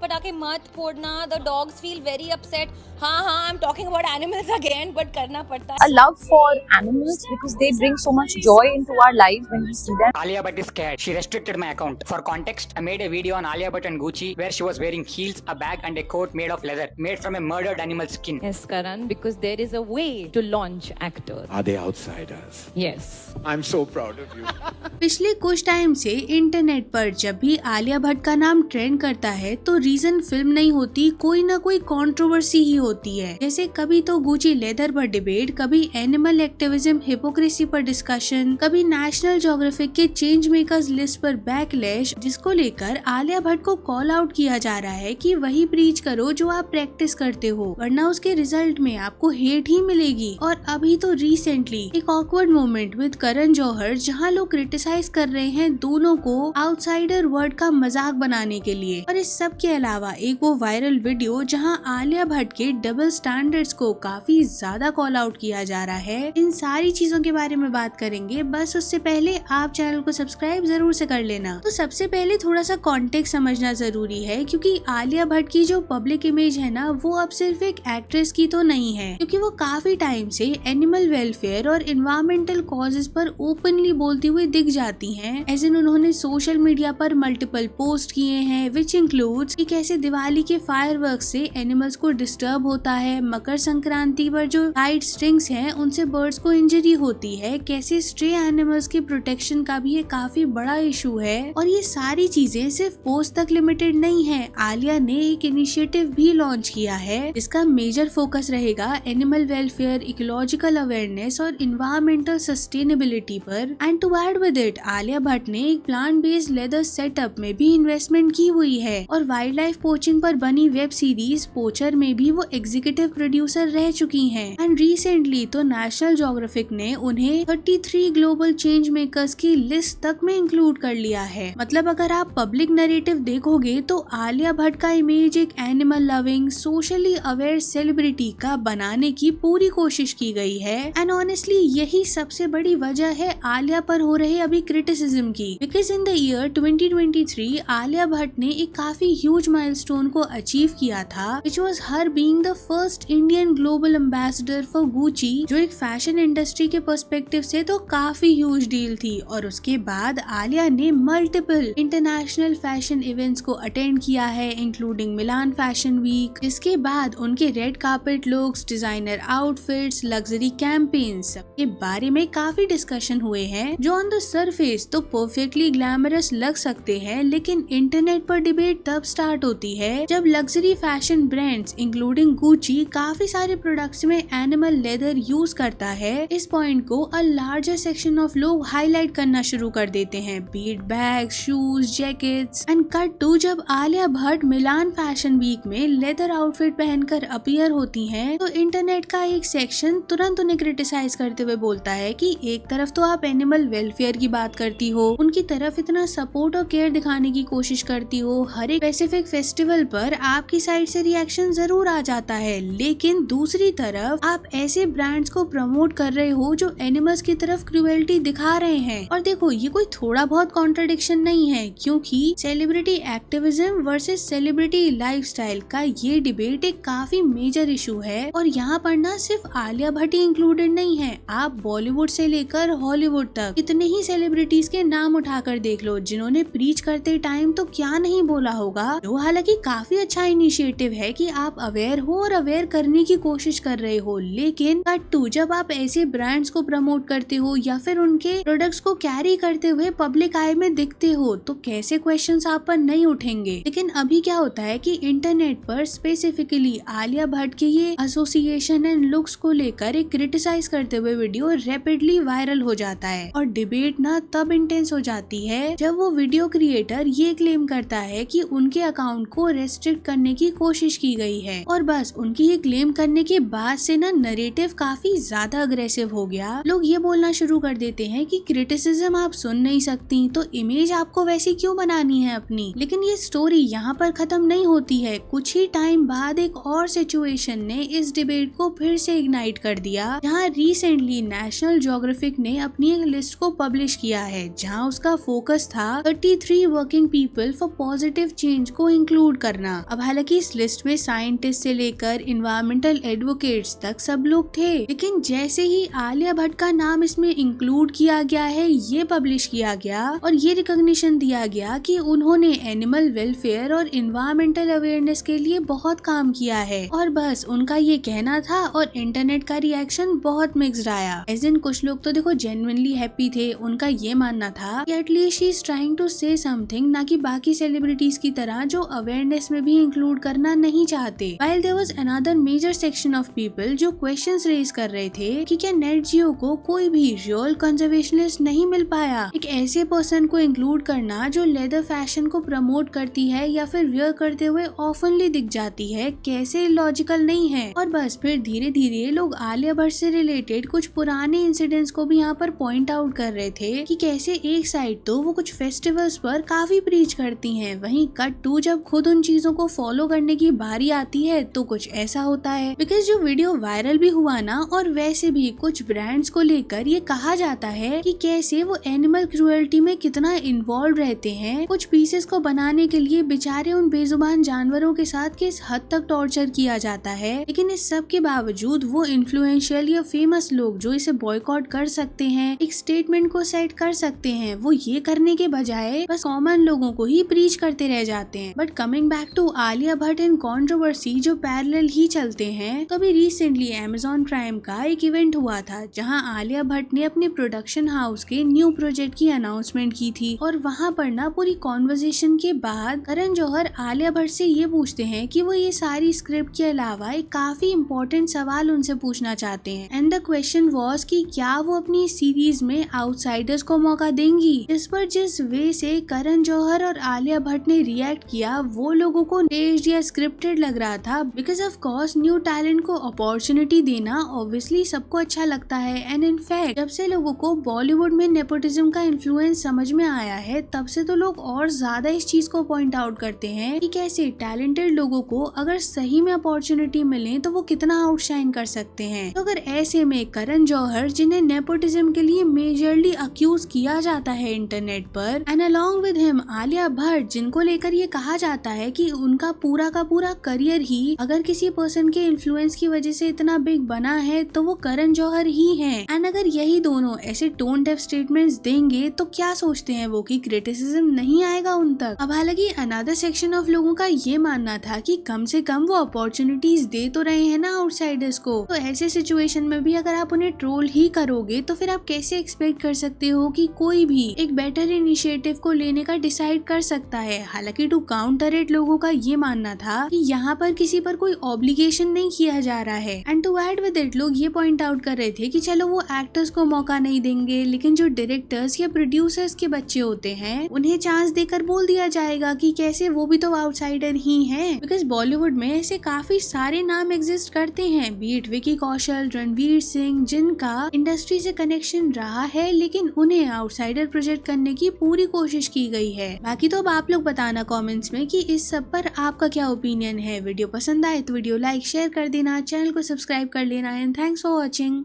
पटाखे मत फोड़ना, the dogs feel very upset. हाँ, I'm talking about animals again, but करना पड़ता है. A love for animals because they bring so much joy into our lives when we see them. Alia Bhatt is scared. She restricted my account. For context, I made a video on Alia Bhatt and Gucci where she was wearing heels, a bag and a coat made of leather, made from a murdered animal skin. Yes, Karan, because there is a way to launch actors. Are they outsiders? Yes. I'm so proud of you. पिछले कुछ time से internet पर जब भी आलिया भट्ट का नाम trend करता है तो रीजन फिल्म नहीं होती, कोई ना कोई कंट्रोवर्सी ही होती है। जैसे कभी तो गुची लेदर पर डिबेट, कभी एनिमल एक्टिविज्म हिपोक्रेसी पर डिस्कशन, कभी नेशनल ज्योग्राफिक के चेंज मेकर्स लिस्ट पर बैकलैश, जिसको लेकर आलिया भट्ट को कॉल आउट किया जा रहा है कि वही प्रीच करो जो आप प्रैक्टिस करते हो, वरना उसके रिजल्ट में आपको हेट ही मिलेगी। और अभी तो रिसेंटली एक awkward moment with Karan Johar जहां लोग क्रिटिसाइज कर रहे हैं दोनों को आउटसाइडर वर्ड का मजाक बनाने के लिए। और इस सब के अलावा एक वो वायरल वीडियो जहां आलिया भट्ट के डबल स्टैंडर्ड्स को काफी ज्यादा कॉल आउट किया जा रहा है। इन सारी चीजों के बारे में बात करेंगे, बस उससे पहले आप चैनल को सब्सक्राइब जरूर से कर लेना। तो सबसे पहले थोड़ा सा कॉन्टेक्स्ट समझना जरूरी है, क्योंकि आलिया भट्ट की जो पब्लिक इमेज है ना, वो अब सिर्फ एक एक्ट्रेस की तो नहीं है, क्योंकि वो काफी टाइम से एनिमल वेलफेयर और एनवायरमेंटल कॉजेज पर ओपनली बोलती हुई दिख जाती हैं। एज इन उन्होंने सोशल मीडिया पर मल्टीपल पोस्ट किए हैं, विच इंक्लूड्स कि कैसे दिवाली के फायरवर्क्स से एनिमल्स को डिस्टर्ब होता है, मकर संक्रांति पर जो लाइट स्ट्रिंग्स हैं उनसे बर्ड्स को इंजरी होती है, कैसे स्ट्रे एनिमल्स की प्रोटेक्शन का भी ये काफी बड़ा इशू है। और ये सारी चीजें सिर्फ पोस्ट तक लिमिटेड नहीं है, आलिया ने एक इनिशिएटिव भी लॉन्च किया है जिसका मेजर फोकस रहेगा एनिमल वेलफेयर, इकोलॉजिकल अवेयरनेस और इन्वायरमेंटल सस्टेनेबिलिटी पर। And to add with it, Alia Bhatt ने एक प्लांट बेस्ड लेदर सेटअप में भी इन्वेस्टमेंट की हुई है और वाइल्ड लाइफ पोचिंग पर बनी वेब सीरीज पोचर में भी वो एग्जीक्यूटिव प्रोड्यूसर रह चुकी हैं। एंड रिसेंटली तो नेशनल ज्योग्राफिक ने उन्हें 33 ग्लोबल चेंज मेकर्स की लिस्ट तक में इंक्लूड कर लिया है। मतलब अगर आप पब्लिक नैरेटिव देखोगे तो आलिया भट्ट का इमेज एक animal loving, socially aware celebrity का बनाने की पूरी कोशिश की गई है। एंड ऑनेस्टली यही सबसे बड़ी वजह है आलिया पर हो रहे अभी क्रिटिसिज्म की, because in the year 2023 Alia Bhatt ने एक काफी ह्यूज माइलस्टोन को अचीव किया था, which was her being the first Indian global ambassador for Gucci, जो एक फैशन इंडस्ट्री के पर्सपेक्टिव से तो काफी ह्यूज डील थी। और उसके बाद आलिया ने मल्टीपल इंटरनेशनल फैशन इवेंट्स को अटेंड किया है, इंक्लूडिंग मिलान फैशन वीक, जिसके बाद उनके red carpet looks, designer outfits, luxury campaigns के बारे में काफी डिस्कशन हुए हैं, जो ऑन द सरफेस तो परफेक्टली ग्लैमरस लग सकते हैं, लेकिन इंटरनेट पर डिबेट तब स्टार्ट होती है जब luxury fashion brands including Gucci काफी सारे प्रोडक्ट्स में एनिमल लेदर यूज करता है। इस पॉइंट को अ लार्जर सेक्शन ऑफ लोग हाईलाइट करना शुरू कर देते हैं, beat bag, shoes, jackets. And cut to जब Alia Bhatt Milan fashion week में लेदर आउटफिट पहनकर अपीयर होती हैं, तो इंटरनेट का एक सेक्शन तुरंत उन्हें क्रिटिसाइज करते हुए बोलता है कि एक तरफ तो आप एनिमल वेलफेयर की बात करती हो, उनकी तरफ इतना सपोर्ट और केयर दिखाने की कोशिश करती हो, हर एक स्पेसिफिक फेस्टिवल पर आपकी साइड से रिएक्शन जरूर आ जाता है, लेकिन दूसरी तरफ आप ऐसे ब्रांड्स को प्रमोट कर रहे हो जो एनिमल्स की तरफ क्रूएल्टी दिखा रहे हैं। और देखो, ये कोई थोड़ा बहुत कॉन्ट्रडिक्शन नहीं है, क्योंकि celebrity activism versus celebrity lifestyle का ये डिबेट एक काफी मेजर इशू है। और यहाँ पर ना सिर्फ आलिया भट्ट ही इंक्लूडेड नहीं है, आप बॉलीवुड से लेकर हॉलीवुड तक कितने ही सेलिब्रिटीज के नाम उठाकर देख लो जिन्होंने प्रीच करते टाइम तो क्या नहीं बोला होगा। जो हालांकि काफी अच्छा इनिशिएटिव है कि आप अवेयर हो और अवेयर करने की कोशिश कर रहे हो, लेकिन कट टू जब आप ऐसे ब्रांड्स को प्रमोट करते हो या फिर उनके प्रोडक्ट्स को कैरी करते हुए पब्लिक आई में दिखते हो, तो कैसे क्वेश्चंस आप पर नहीं उठेंगे। लेकिन अभी क्या होता है कि इंटरनेट पर स्पेसिफिकली आलिया भट्ट के ये एसोसिएशन एंड लुक्स को लेकर एक क्रिटिसाइज करते हुए वीडियो रैपिडली वायरल हो जाता है। और डिबेट ना तब इंटेंस हो जाती है जब वो वीडियो क्रिएटर ये क्लेम करता है कि उनके अकाउंट को रेस्ट्रिक्ट करने की कोशिश की गई है। और बस उनकी ये क्लेम करने के बाद से ना नरेटिव काफी ज्यादा अग्रेसिव हो गया। लोग ये बोलना शुरू कर देते हैं कि क्रिटिसिज्म आप सुन नहीं सकती, तो इमेज आपको वैसी क्यों बनानी है अपनी। लेकिन ये स्टोरी यहाँ पर खत्म नहीं होती है। कुछ ही टाइम बाद एक और सिचुएशन ने इस डिबेट को फिर से इग्नाइट कर दिया, जहाँ रिसेंटली नेशनल ज्योग्राफिक ने अपनी एक लिस्ट को पब्लिश किया है, जहाँ उसका फोकस था 33 working people for positive change को इंक्लूड करना। अब हालांकि इस लिस्ट में साइंटिस्ट से लेकर इन्वायरमेंटल एडवोकेट्स तक सब लोग थे, लेकिन जैसे ही आलिया भट्ट का नाम इसमें इंक्लूड किया गया है, ये पब्लिश किया गया और ये रिकॉग्निशन दिया गया कि उन्होंने एनिमल वेलफेयर और इन्वायरमेंटल अवेयरनेस के लिए बहुत काम किया है, और बस उनका ये कहना था और इंटरनेट का रिएक्शन बहुत मिक्स्ड आया। एज इन कुछ लोग तो देखो जेन्युइनली हैप्पी थे, उनका ये मानना था कि at least she is trying to say something, ना कि बाकी सेलिब्रिटीज की तरह जो अवेयरनेस में भी इंक्लूड करना नहीं चाहते। While there was another major section of people जो क्वेश्चंस रेज कर रहे थे कि क्या नेट जियो को कोई भी रियल कंजर्वेशनिस्ट नहीं मिल पाया। एक ऐसे पर्सन को इंक्लूड करना जो लेदर फैशन को प्रमोट करती है या फिर वियर करते हुए ऑफनली दिख जाती है, कैसे लॉजिकल नहीं है। और बस फिर धीरे धीरे लोग आलिया भट्ट से रिलेटेड कुछ पुराने इंसिडेंट्स को भी यहाँ पर पॉइंट आउट कर रहे थे कि कैसे एक साइड तो वो कुछ फेस्टिवल्स पर काफी प्रीच करती हैं, वहीं कट टू जब खुद उन चीजों को फॉलो करने की बारी आती है तो कुछ ऐसा होता है। बिकॉज जो वीडियो वायरल भी हुआ ना, और वैसे भी कुछ ब्रांड्स को लेकर ये कहा जाता है कि कैसे वो एनिमल क्रूएल्टी में कितना इन्वॉल्व रहते हैं, कुछ पीसेस को बनाने के लिए बेचारे उन बेजुबान जानवरों के साथ किस हद तक टॉर्चर किया जाता है। लेकिन इस सब के बावजूद वो इन्फ्लुएंशियल या फेमस लोग जो इसे बॉयकॉट कर सकते हैं, एक स्टेटमेंट को सेट कर सकते हैं, वो ये करने के बजाय बस कॉमन लोगों को ही प्रीच करते रह जाते हैं। But coming back to Alia Bhatt and controversy जो पैरेलल ही चलते हैं, तो अभी रिसेंटली अमेज़न प्राइम का एक इवेंट हुआ था जहां आलिया भट्ट ने अपने प्रोडक्शन हाउस के न्यू प्रोजेक्ट की अनाउंसमेंट की थी। और वहां पर ना पूरी कॉन्वर्सेशन के बाद करण जौहर आलिया भट्ट से ये पूछते हैं कि वो ये सारी स्क्रिप्ट के अलावा एक काफी इम्पोर्टेंट सवाल उनसे पूछना चाहते हैं, एंड द क्वेश्चन वाज कि क्या वो अपनी सीरीज में आउटसाइडर्स को मौका देंगी। इस पर जिस वे से करण जौहर और आलिया भट्ट ने रिएक्ट किया वो लोगों को स्टेज्ड या स्क्रिप्टेड लग रहा था, because of course new talent को अपॉर्चुनिटी देना ऑब्वियसली सबको अच्छा लगता है। एंड इनफैक्ट जब से लोगों को बॉलीवुड में नेपोटिज्म का इन्फ्लुएंस समझ में आया है, तब से तो लोग और ज्यादा इस चीज को पॉइंट आउट करते हैं कि कैसे टैलेंटेड लोगों को अगर सही में अपॉर्चुनिटी मिले तो वो कितना आउटशाइन कर सकते हैं। तो अगर ऐसे में करण जौहर, जिन्हें नेपोटिज्म के लिए मेजरली अक्यूज किया जाता है इंटरनेट पर, and along with him Alia Bhatt, जिनको लेकर ये कहा जाता है कि उनका पूरा का पूरा करियर ही अगर किसी पर्सन के इन्फ्लुएंस की वजह से इतना बिग बना है तो वो करण जौहर ही हैं। एंड अगर यही दोनों ऐसे टोन डेफ स्टेटमेंट्स देंगे तो क्या सोचते हैं वो कि क्रिटिसिज्म नहीं आएगा उन तक। अब हालांकि अनदर सेक्शन ऑफ लोगों का ये मानना था कि कम से कम वो अपॉर्चुनिटीज दे तो रहे हैं ना आउटसाइडर्स को, तो ऐसे सिचुएशन में भी अगर आप उन्हें ट्रोल ही करोगे तो फिर आप कैसे एक्सपेक्ट कर सकते हो कि कोई भी एक बेटर इनिशिएटिव को लेने का डिसाइड कर सकता है। हालांकि टू काउंटर इट लोगों का ये मानना था कि यहाँ पर किसी पर कोई ऑब्लिगेशन नहीं किया जा रहा है। And to add with it लोग ये पॉइंट आउट कर रहे थे कि चलो वो एक्टर्स को मौका नहीं देंगे, लेकिन जो डायरेक्टर्स या प्रोड्यूसर्स के बच्चे होते हैं उन्हें चांस देकर बोल दिया जाएगा कि कैसे वो भी तो आउटसाइडर ही हैं। बिकॉज बॉलीवुड में ऐसे काफी सारे नाम एग्जिस्ट करते हैं, बीट विकी कौशल, रणवीर सिंह, जिनका इंडस्ट्री से कनेक्शन रहा है, लेकिन उन्हें आउटसाइडर प्रोजेक्ट करने की पूरी कोशिश की गई है। बाकी तो अब आप लोग बताना कमेंट्स में कि इस सब पर आपका क्या ओपिनियन है। वीडियो पसंद आए तो वीडियो लाइक शेयर कर देना, चैनल को सब्सक्राइब कर लेना, एंड थैंक्स फॉर वॉचिंग।